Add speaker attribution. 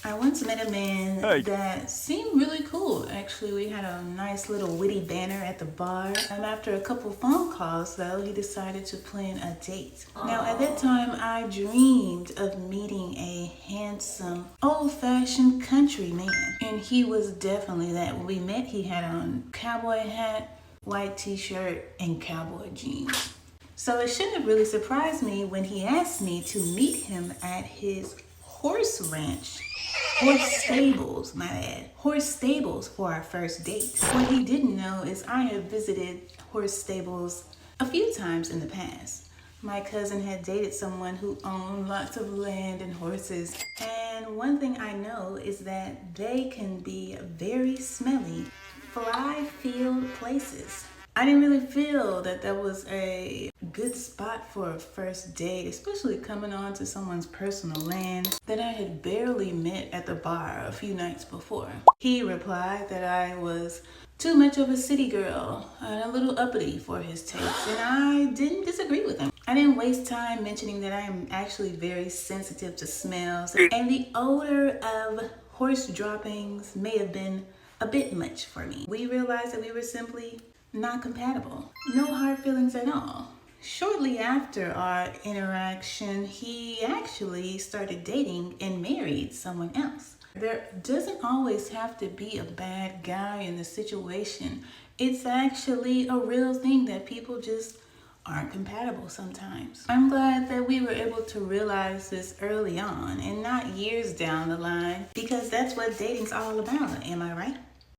Speaker 1: I once met a man that seemed really cool. Actually, we had a nice little witty banner at the bar. And after a couple phone calls, though, he decided to plan a date. Now, at that time, I dreamed of meeting a handsome, old-fashioned country man. And he was definitely that. When we met, he had on cowboy hat, white t-shirt, and cowboy jeans. So it shouldn't have really surprised me when he asked me to meet him at his horse ranch. Horse stables, my bad. Horse stables for our first date. What he didn't know is I have visited horse stables a few times in the past. My cousin had dated someone who owned lots of land and horses. And one thing I know is that they can be very smelly, fly-filled places. I didn't really feel that that was a good spot for a first date, especially coming on to someone's personal land that I had barely met at the bar a few nights before. He replied that I was too much of a city girl and a little uppity for his taste, and I didn't disagree with him. I didn't waste time mentioning that I am actually very sensitive to smells, and the odor of horse droppings may have been a bit much for me. We realized that we were simply not compatible. No hard feelings at all. Shortly after our interaction, he actually started dating and married someone else. There doesn't always have to be a bad guy in the situation. It's actually a real thing that people just aren't compatible sometimes. I'm glad that we were able to realize this early on and not years down the line, because that's what dating's all about, am I right?